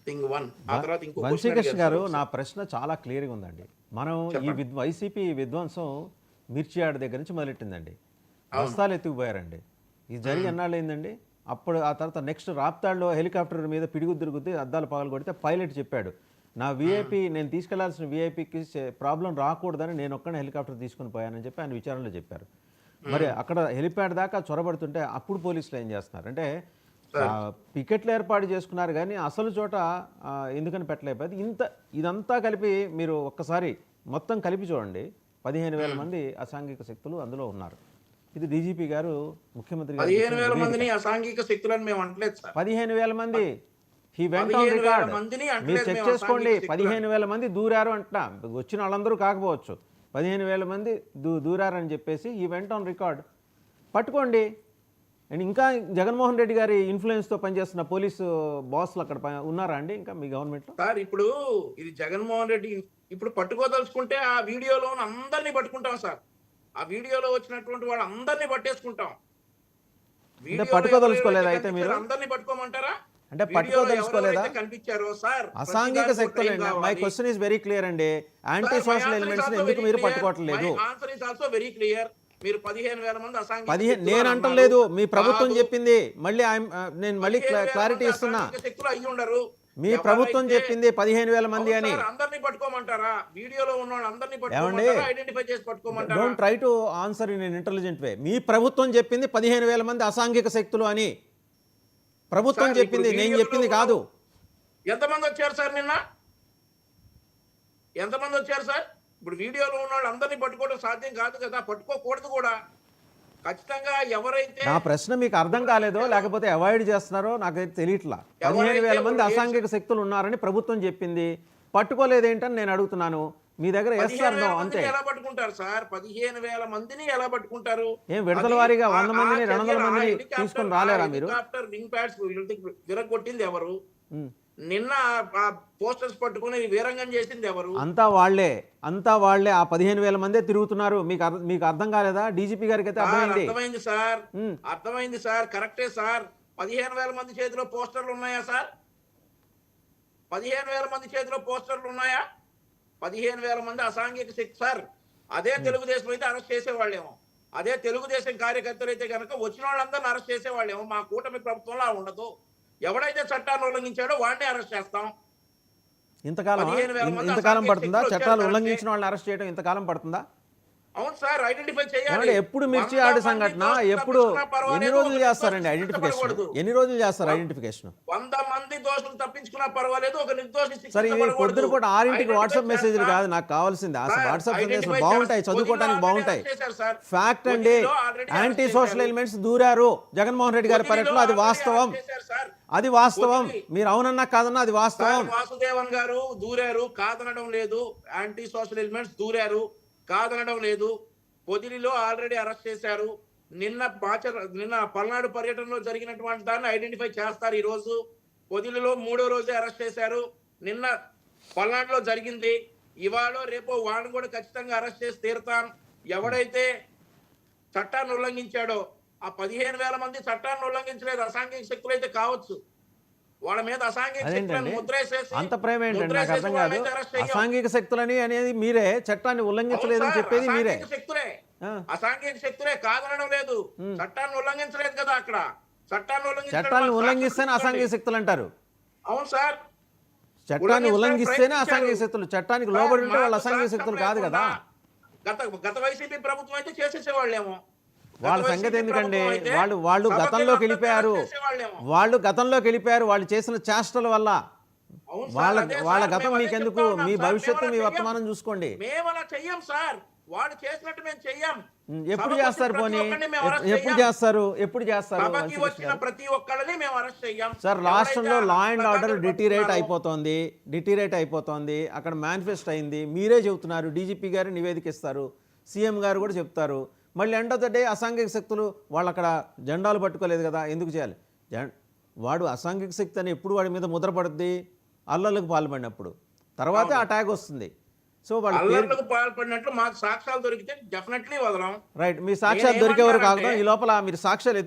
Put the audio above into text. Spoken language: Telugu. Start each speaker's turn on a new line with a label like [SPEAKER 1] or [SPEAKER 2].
[SPEAKER 1] Thing one. ఆ తర్వాత ఇంకో క్వశ్చన్
[SPEAKER 2] వంశీకృష్ణ
[SPEAKER 1] అడిగారు
[SPEAKER 2] గారు,
[SPEAKER 1] సార్
[SPEAKER 2] నా
[SPEAKER 1] ఒకసారి.
[SPEAKER 2] ప్రశ్న చాలా క్లియర్గా ఉందండి. మనం ఈ
[SPEAKER 1] చెప్పండి.
[SPEAKER 2] వైసీపీ విధ్వంసం మిర్చియాడ దగ్గర నుంచి మొదలెట్టిందండి.
[SPEAKER 1] అవును.
[SPEAKER 2] బస్తాలు ఎత్తుకుపోయారండి. ఇది జరిగి ఎన్నాళ్ళు అయిందండి. అప్పుడు ఆ తర్వాత నెక్స్ట్ రాప్తాడులో హెలికాప్టర్ మీద పిడిగుద్దురు గుద్ది అద్దాలు పగలు కొడితే పైలట్ చెప్పాడు, నా వీఐపీ నేను తీసుకెళ్లాల్సిన వీఐపీకి ప్రాబ్లం రాకూడదని నేను ఒక్కనే హెలికాప్టర్ తీసుకుని పోయానని చెప్పి ఆయన విచారణలో చెప్పారు. మరి అక్కడ హెలిప్యాడ్ దాకా చొరబడుతుంటే అప్పుడు పోలీసులు ఏం చేస్తున్నారు అంటే,
[SPEAKER 1] సార్
[SPEAKER 2] పికెట్లు ఏర్పాటు చేసుకున్నారు కానీ అసలు చోట ఎందుకని పెట్టలేకపోతే ఇదంతా కలిపి మీరు ఒక్కసారి మొత్తం కలిపి చూడండి. 15,000 మంది అసాంఘిక శక్తులు అందులో ఉన్నారు. ఇది డీజీపీ గారు ముఖ్యమంత్రి గారు
[SPEAKER 1] 15,000 మందిని అసాంఘిక శక్తులని మేము అంటలేదు సార్.
[SPEAKER 2] 15,000 మంది హీ వెంట్ ఆన్
[SPEAKER 1] 15,000
[SPEAKER 2] రికార్డ్.
[SPEAKER 1] మందిని
[SPEAKER 2] మీరు
[SPEAKER 1] అంటలేదు
[SPEAKER 2] చెక్
[SPEAKER 1] మేము
[SPEAKER 2] చేసుకోండి.
[SPEAKER 1] అసాంఘిక శక్తులని.
[SPEAKER 2] 15,000 మంది దూరారు అంటున్నా, వచ్చిన వాళ్ళందరూ కాకపోవచ్చు. 15,000 మంది దూరారని చెప్పేసి ఈ వెంట్ ఆన్ రికార్డ్. పట్టుకోండి. అండ్ ఇంకా జగన్మోహన్ రెడ్డి గారి ఇన్ఫ్లుయెన్స్తో పనిచేస్తున్న పోలీసు బాస్లు అక్కడ ఉన్నారా అండి ఇంకా మీ గవర్నమెంట్లో?
[SPEAKER 1] సార్ ఇప్పుడు ఇది జగన్మోహన్ రెడ్డి ఇప్పుడు పట్టుకోదలుచుకుంటే ఆ వీడియోలో అందరినీ పట్టుకుంటాం సార్. ఆ వీడియోలో వచ్చినటువంటి వాళ్ళు అందరినీ పట్టేసుకుంటాం.
[SPEAKER 2] అంటే పట్టుకోదలుచుకోలేదా అయితే మీరు?
[SPEAKER 1] అందరినీ పట్టుకోమంటారా?
[SPEAKER 2] అంటే పట్టుకోదలుచుకోలేదా?
[SPEAKER 1] కనిపించారో సార్
[SPEAKER 2] అసాంఘిక శక్తులు. My question is very clear అండి. యాంటీ సోషల్ ఎలిమెంట్స్ ఎందుకు మీరు పట్టుకోవట్లేదు?
[SPEAKER 1] Answer is also very clear. మీరు 15,000 మంది అసాంఘిక
[SPEAKER 2] 15 నేను అంటలేదు, మీ ప్రభుత్వం చెప్పింది. మళ్ళీ నేను మళ్ళీ క్లారిటీ ఇస్తున్నా.
[SPEAKER 1] శక్తులు అయ్యి ఉండరు.
[SPEAKER 2] మీ ప్రభుత్వం చెప్పింది 15,000 మంది అని.
[SPEAKER 1] అందరినీ పట్టుకోమంటారా? వీడియోలో ఉన్న వాళ్ళందరినీ పట్టుకోమంటారా? ఐడెంటిఫై చేసి పట్టుకోమంటారా?
[SPEAKER 2] Don't try to answer in intelligent way. మీ ప్రభుత్వం చెప్పింది 15,000 మంది అసాంఘిక శక్తులు అని. ప్రభుత్వం చెప్పింది, నేను చెప్పింది కాదు.
[SPEAKER 1] ఎంతమంది వచ్చారు సార్ నిన్న? ఎంతమంది వచ్చారు సార్? ఇప్పుడు వీడియోలో ఉన్న వాళ్ళు అందరినీ పట్టుకోవడం సాధ్యం కాదు కదా, పట్టుకోకూడదు కూడా. ఖచ్చితంగా ఎవరైతే
[SPEAKER 2] నా ప్రశ్న మీకు అర్థం కాలేదో లేకపోతే అవాయిడ్ చేస్తున్నారో నాకైతే తెలియట్లా. 15,000 మంది అసాంఘిక శక్తులు ఉన్నారని ప్రభుత్వం చెప్పింది, పట్టుకోలేదేంటని నేను అడుగుతున్నాను. మీ దగ్గర ఎస్ఆర్నో అంతే.
[SPEAKER 1] ఎలా పట్టుకుంటారు సార్? 15,000 మందిని ఎలా పట్టుకుంటారు?
[SPEAKER 2] ఏం విడతల వారీగా 100 మందిని 200 మందిని తీసుకొని రాలేరా మీరు?
[SPEAKER 1] వింగ్ ప్యాడ్స్ విరగొట్టింది ఎవరు? నిన్న పోస్టర్స్ పట్టుకుని వీరంగం చేసింది ఎవరు?
[SPEAKER 2] అంతా వాళ్లే ఆ 15,000 మందే తిరుగుతున్నారు. మీకు అర్థం కాలేదా? డీజీపీ గారికి అయితే
[SPEAKER 1] అర్థమైంది సార్. అర్థమైంది సార్, కరెక్టే సార్. 15,000 మంది చేతిలో పోస్టర్లు ఉన్నాయా సార్? 15,000 మంది చేతిలో పోస్టర్లు ఉన్నాయా? 15,000 మంది అసాంఘిక శక్తి సార్. అదే తెలుగుదేశం అయితే అరెస్ట్ చేసేవాళ్ళేమో. అదే తెలుగుదేశం కార్యకర్తలు అయితే కనుక వచ్చిన వాళ్ళందరినీ అరెస్ట్ చేసేవాళ్ళేమో. మా కూటమి ప్రభుత్వంలో ఉండదు. ఎవడైతే చట్టాన్ని ఉల్లంఘించాడో వాడిని అరెస్ట్ చేస్తాం.
[SPEAKER 2] ఇంతకాలం పడుతుందా? చట్టాలు ఉల్లంఘించిన వాళ్ళని అరెస్ట్ చేయడం ఇంతకాలం పడుతుందా?
[SPEAKER 1] అవును సార్, ఐడెంటిఫై చేయాలి.
[SPEAKER 2] ఎప్పుడు మిర్చి ఆడి సంఘటన ఎప్పుడు ఎన్ని రోజులు చేస్తారండి ఐడెంటిఫికేషన్? ఎన్ని రోజులు చేస్తారు ఐడెంటిఫికేషన్?
[SPEAKER 1] 100 మంది దోషులు తప్పించుకున్నా పర్వాలేదు, ఒక నిర్దోషి
[SPEAKER 2] సరే ఈ పొద్దున పూట 6కి వాట్సాప్ మెసేజ్లు కాదు నాకు కావాల్సింది. వాట్సాప్ సందేశాలు బాగుంటాయి, చదువుకోవడానికి బాగుంటాయి. ఫ్యాక్ట్ అండి, యాంటీ సోషల్ ఎలిమెంట్స్ దూరారు జగన్మోహన్ రెడ్డి గారి పర్యటనలో. అది వాస్తవం, అది వాస్తవం. మీరు అవునన్నా కాదన్నా అది వాస్తవం.
[SPEAKER 1] వాసుదేవన్ గారు దూరారు, కాదనడం లేదు. యాంటీ సోషల్ ఎలిమెంట్స్ దూరారు, కాదనడం లేదు. పొదిలిలో ఆల్రెడీ అరెస్ట్ చేశారు. నిన్న పల్నాడు పర్యటనలో జరిగినటువంటి దాన్ని ఐడెంటిఫై చేస్తారు. ఈ రోజు పొదిలిలో 3వ రోజే అరెస్ట్ చేశారు. నిన్న పల్నాడులో జరిగింది. ఇవాళ రేపో వాడిని కూడా ఖచ్చితంగా అరెస్ట్ చేసి తీరుతాం. ఎవడైతే చట్టాన్ని ఉల్లంఘించాడో ఆ 15,000 మంది చట్టాన్ని ఉల్లంఘించలేదు, అసాంఘిక శక్తులు అయితే కావచ్చు. వాళ్ళ మీద అసాంఘిక శక్తులను ముద్రేసేసి
[SPEAKER 2] అంత ప్రేమ ఏంటండి నాకు అర్థం కాదు. అసాంఘిక శక్తులని అనేది మీరే, చట్టాన్ని ఉల్లంఘించలేదని చెప్పేది మీరే.
[SPEAKER 1] అసాంఘిక శక్తులే, కాదనడం లేదు. చట్టాన్ని ఉల్లంఘించలేదు కదా అక్కడ.
[SPEAKER 2] చట్టాన్ని ఉల్లంఘిస్తేనే అసాంఘిక శక్తులు అంటారు.
[SPEAKER 1] అవును సార్,
[SPEAKER 2] చట్టాన్ని ఉల్లంఘిస్తేనే అసాంఘిక శక్తులు. చట్టానికి లోబడి ఉంటే వాళ్ళు అసాంఘిక శక్తులు కాదు కదా.
[SPEAKER 1] గత వైసీపీ ప్రభుత్వం అయితే చేసేసేవాళ్ళేమో.
[SPEAKER 2] వాళ్ళ సంగతి ఎందుకండి? వాళ్ళు గతంలోకి వెళ్ళిపోయారు. వాళ్ళు చేసిన చేష్టల వల్ల. వాళ్ళ గతం మీకెందుకు? మీ భవిష్యత్తు, మీ వర్తమానం చూసుకోండి.
[SPEAKER 1] మేము అలా చెయ్యం సార్. వాళ్ళు చేసినట్టు మేము చెయ్యం.
[SPEAKER 2] ఎప్పుడు చేస్తారు? పోనీ ఎప్పుడు చేస్తారు?
[SPEAKER 1] ప్రతి ఒక్కళ్ళని మేము అరెస్ట్ చెయ్యం
[SPEAKER 2] సార్. రాష్ట్రంలో లా అండ్ ఆర్డర్ డిటీరేట్ అయిపోతోంది. అక్కడ మేనిఫెస్ట్ అయింది. మీరే చెబుతున్నారు. డీజీపీ గారు నివేదిక ఇస్తారు, సీఎం గారు కూడా చెప్తారు. మళ్ళీ ఎండ్ ఆఫ్ ద డే అసాంఘిక శక్తులు వాళ్ళు అక్కడ జెండాలు పట్టుకోలేదు కదా, ఎందుకు చేయాలి? వాడు అసాంఘిక శక్తి అని ఎప్పుడు వాడి మీద ముద్రపడుద్ది? అల్లర్లకు పాల్పడినప్పుడు. తర్వాతే ఆ ట్యాగ్ వస్తుంది. సో
[SPEAKER 1] వాళ్ళు పాల్పడినట్లు మాకు సాక్ష్యాలు దొరికితే డెఫినెట్లీ వదలం.
[SPEAKER 2] రైట్, మీ సాక్ష్యాలు దొరికేవారు కాదు. ఈ లోపల మీరు సాక్ష్యాలు